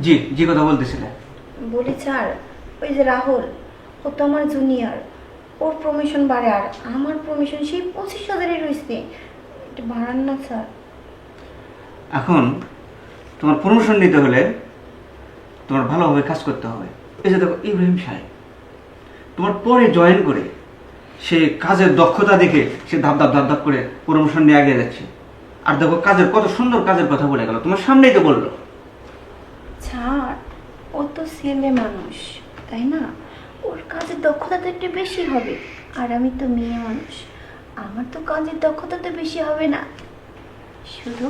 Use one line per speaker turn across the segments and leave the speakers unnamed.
জি জি কথা বলতেছিলে।
বলি স্যার, ওই যে রাহুল, ও তো আমার জুনিয়র, ওর প্রমোশন বাড়ে আর আমার প্রমোশন সেই 25,000-ই রয়েছে। এটা বাড়ান না স্যার।
এখন তোমার প্রমোশন নিতে হলে তোমার ভালোভাবে কাজ করতে হবে। এই যে দেখো ইব্রাহিম সাহেব তোমার পরে জয়েন করে সে কাজের দক্ষতা দেখে সে ধাপ ধাপ ধাপ ধাপ করে প্রমোশন নিয়ে এগিয়ে যাচ্ছে। আর দেখো কাজের কত সুন্দর কাজের কথা বলে গেল, তোমার সামনেই তো বললো।
স্যার, ও তো ছেলে মানুষ, তাই না? ওর কাজের দক্ষতা তো একটু বেশি হবে। আর আমি তো মেয়ে মানুষ, আমার তো কাজের দক্ষতা তো বেশি হবে না, শুধু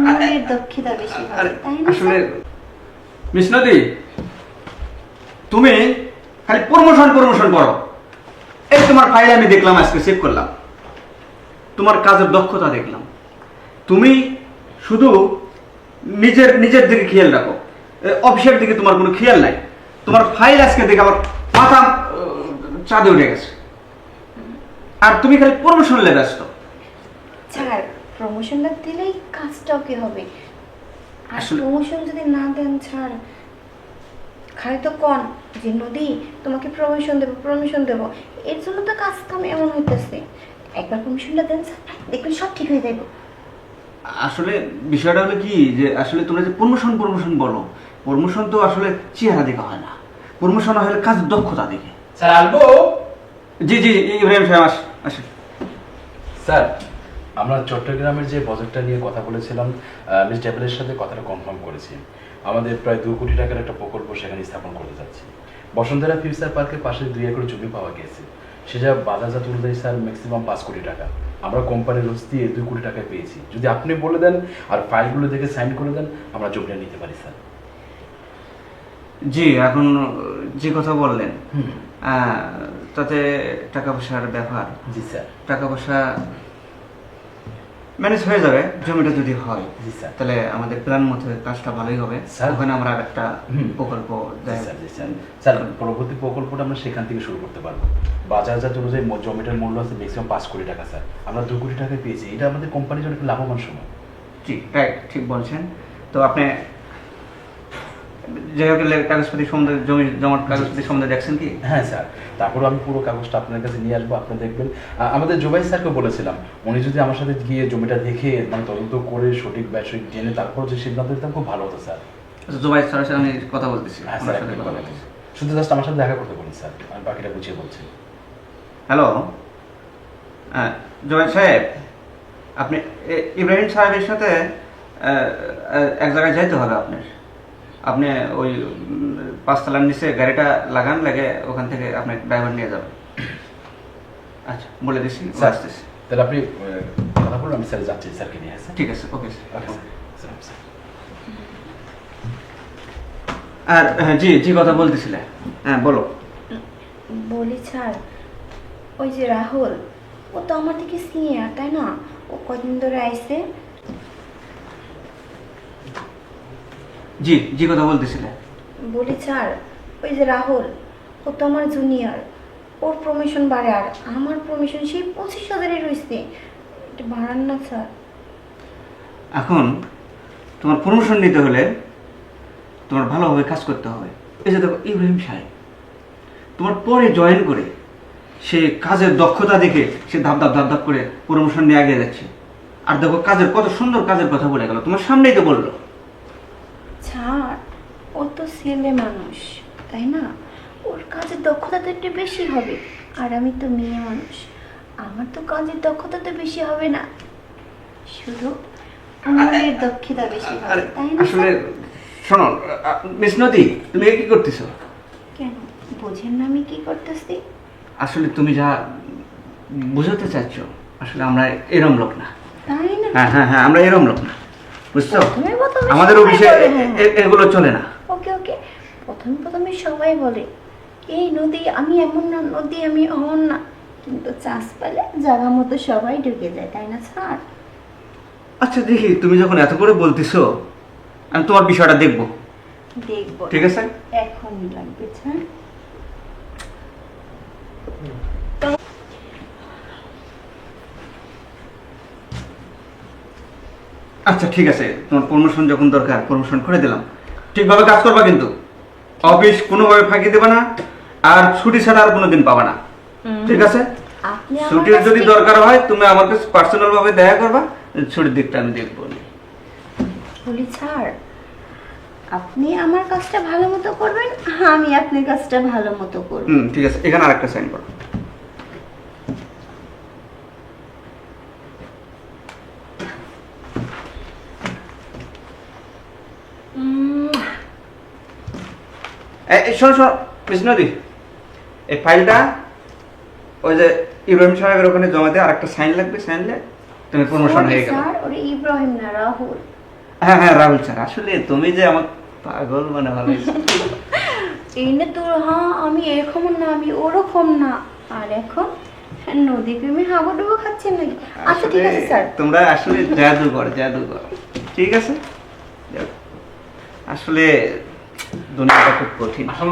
মনের দক্ষতা বেশি হবে, তাই না
আসলে
স্যার?
মিস নদী, তুমি খালি প্রমোশন প্রমোশন করো। এই তোমার ফাইল আমি দেখলাম, আজকে চেক করলাম, তোমার কাজের দক্ষতা দেখলাম। তুমি শুধু নিজের নিজের দিকে খেয়াল রাখো, অফিসের দিকে তোমার কোনো খেয়াল নাই। তোমার ফাইল আজকে দেখে আমার মাথা চাঁদে উঠে গেছে। আর তুমি খালি প্রমোশন নিয়ে ব্যস্ত।
স্যার, প্রমোশনটা দিলেই কাজটাও কি হবে? আর
আসলে-
প্রমোশন যদি না দেন স্যার, খালি তো কন যে নদী তোমাকে প্রমোশন দেবো প্রমোশন দেবো, এর জন্য তো কাজ কাম এমন হইতেছে। একবার প্রমোশনটা দেন স্যার, দেখবেন সব ঠিক হয়ে যাবে।
আসলে বিষয়টা হলো কি, যে আসলে তোমরা যে প্রমোশন প্রমোশন বলো, প্রমোশন তো আসলে চেহারা দেখে হয় না, প্রমোশন হলে কাজের দক্ষতা দেখে।
স্যার আলবো।
জি জি ইব্রাহিম সাহেব আসেন।
স্যার, আমরা চট্টগ্রামের যে প্রজেক্টটা নিয়ে কথা বলেছিলাম, মিস ডেভেলের সাথে কথাটা কনফার্ম করেছি। আমাদের প্রায় 2 কোটি টাকার একটা প্রকল্প সেখানে স্থাপন করতে যাচ্ছি। বসুন্ধরা ফিউচার পার্কের পাশে 2 একর জমি পাওয়া গেছে। সেটা বাজারজাত অনুযায়ী স্যার ম্যাক্সিমাম 5 কোটি টাকা। আমরা কোম্পানির রোজ দিয়ে 2 কোটি টাকায় পেয়েছি। যদি আপনি বলে দেন আর ফাইলগুলো দেখে সাইন করে দেন, আমরা জমিটা নিতে পারি স্যার।
জি, এখন যে কথা বললেন,
হুম।
তাতে টাকা পয়সার ব্যাপার।
জি স্যার।
টাকা পয়সা ম্যানেজ হয়ে যাবে, জমিটা যদি হয়।
জি স্যার।
তাহলে আমাদের প্ল্যান মতো কাজটা ভালোই হবে।
স্যার।
ওখানে আমরা একটা প্রকল্প
জি
দেয়।
স্যার, জি স্যার। স্যার, পরবর্তী প্রকল্পটা আমরা সেখান থেকে শুরু করতে পারবো। বাজারজাত অনুযায়ী জমিটার মূল্য আছে ম্যাক্সিমাম 5 কোটি টাকা স্যার। আমরা 2 কোটি টাকায় পেয়েছি। এটা আমাদের কোম্পানির জন্য একটা লাভবান সময়।
জি রাইট, ঠিক বলছেন। তো আপনি যে হোক কাগজপাতি সম্বন্ধে, জমি জমার কাগজপাতি সম্বন্ধে দেখছেন কি?
হ্যাঁ স্যার, তারপরে আমি পুরো কাগজটা আপনার কাছে নিয়ে আসবো, আপনি দেখবেন। আমাদের জুবাই স্যারকে বলেছিলাম, উনি যদি আমার সাথে গিয়ে জমিটা দেখে মানে তদন্ত করে সঠিক ব্যবসায়িক জেনে তারপর যে সিদ্ধান্ত দিতাম, খুব ভালো হতো স্যার।
আচ্ছা, জুবাই স্যারের সাথে আমি কথা বলতেছি।
হ্যাঁ
ওনার
স্যার,
সাথে
একদম
কথা
কথা
বলতেছি।
শুধু জাস্ট আমার সাথে দেখা করতে বলুন স্যার, আমি বাকিটা বুঝিয়ে বলছি।
হ্যালো, জুবাই সাহেব, আপনি ইব্রাহিম সাহেবের সাথে এক জায়গায় যাইতে হবে আপনার। আপনি ওই 5 তলার নিচে গাড়িটা লাগান, লাগে ওখান থেকে আপনি ড্রাইভার নিয়ে যাবেন। আচ্ছা, বলে দিচ্ছি, ও
স্যার,
আসতেছি।
তাহলে আপনি কথা বলুন, আমি স্যার যাচ্ছি স্যারকে নিয়ে। স্যার
ঠিক আছে, okay sir.
Okay sir. Sir.
আর জি জি কথা বলতেছিলে, হ্যাঁ বলো।
বলি স্যার, ওই যে রাহুল, ও তো আমার থেকে সিনিয়র, তাই না? ও কদিন ধরে আইছে।
জি জি কথা বলতেছিলে।
বলি স্যার, ওই যে রাহুল, ও তো আমার জুনিয়র, ওর প্রমোশন বাড়ে আর আমার প্রমোশন সেই 25,000-ই রয়েছে। এটা বাড়ান না স্যার।
এখন তোমার প্রমোশন নিতে হলে তোমার ভালোভাবে কাজ করতে হবে। এই যে দেখো ইব্রাহিম সাহেব তোমার পরে জয়েন করে সে কাজের দক্ষতা দেখে সে ধাপ ধাপ ধাপ ধাপ করে প্রমোশন নিয়ে এগিয়ে যাচ্ছে। আর দেখো কাজের কত সুন্দর কাজের কথা বলে গেল, তোমার সামনেই তো বললো।
স্যার, ও তো ছেলে মানুষ, তাই না? ওর কাজের দক্ষতা তো একটু বেশি হবে। আর আমি তো মেয়ে মানুষ, আমার তো কাজের দক্ষতা তো বেশি হবে না, শুধু মনের দক্ষতা বেশি হবে, তাই না
আসলে
স্যার?
শোনো মিস নদী, তুমি কি করতেছো?
কেন বোঝেন না আমি কি করতেছি?
আসলে তুমি যা বোঝাতে চাচ্ছ, আসলে আমরা এরম লোক না।
তাই না?
হ্যাঁ হ্যাঁ হ্যাঁ, আমরা এরম লোক না, বুঝছো?
প্রথমে প্রথমে
আমাদের
সবাই
অফিসে
বলে, হ্যাঁ, হ্যাঁ।
এগুলো চলে না।
ওকে ওকে, প্রথমে প্রথমে সবাই বলে এই নদী আমি এমন না, নদী আমি অমন না, কিন্তু চাষ পেলে জায়গা মতো সবাই ঢুকে যায়, তাই না স্যার?
আচ্ছা দেখি, তুমি যখন এত করে বলতেছো, আমি তোমার বিষয়টা দেখবো।
দেখবো,
ঠিক আছে।
এখন লাগবে স্যার।
আচ্ছা ঠিক আছে, তোমার প্রমোশন যখন দরকার প্রমোশন করে দিলাম। ঠিকভাবে কাজ করবা কিন্তু, অফিস কোনোভাবে ফাঁকি দেবে না, আর ছুটি ছাড়া আর কোনোদিন পাবা না, ঠিক আছে?
আপনি আমার
ছুটির
কাছ
যদি
থেকে-
দরকার হয় তুমি আমার কাছে পার্সোনাল ভাবে দেখা করবা, ছুটির দিকটা আমি দেখবো না।
বলি ছাড়, আপনি আমার কাজটা ভালো মতো করবেন, আমি আপনার কাজটা ভালো মতো করব।
ঠিক আছে, এখানে আরেকটা সাইন করো। শোনো শোনো কৃষ্ণদি, এই ফাইলটা ওই যে ইব্রাহিম সাহেবের ওখানে জমা দিয়ে আরেকটা সাইন লাগবে, সাইন লাগবে, তুমি প্রমোশন হয়ে গেল।
স্যার, ওরে ইব্রাহিম না, রাহুল।
হ্যাঁ হ্যাঁ রাহুল স্যার, আসলে তুমি যে আমার পাগল মানে ভালো।
এই না তোর, হ্যাঁ আমি এরকম না, আমি ওরকম না। আর এখন নদী প্রেমে হাবুডুবু খাচ্ছেন নাকি? আচ্ছা ঠিক আছে স্যার।
তোমরা আসলে জাদুঘর জাদুঘর, ঠিক আছে? যাও। আসলে দুনিয়াটা খুব কঠিন।
আসল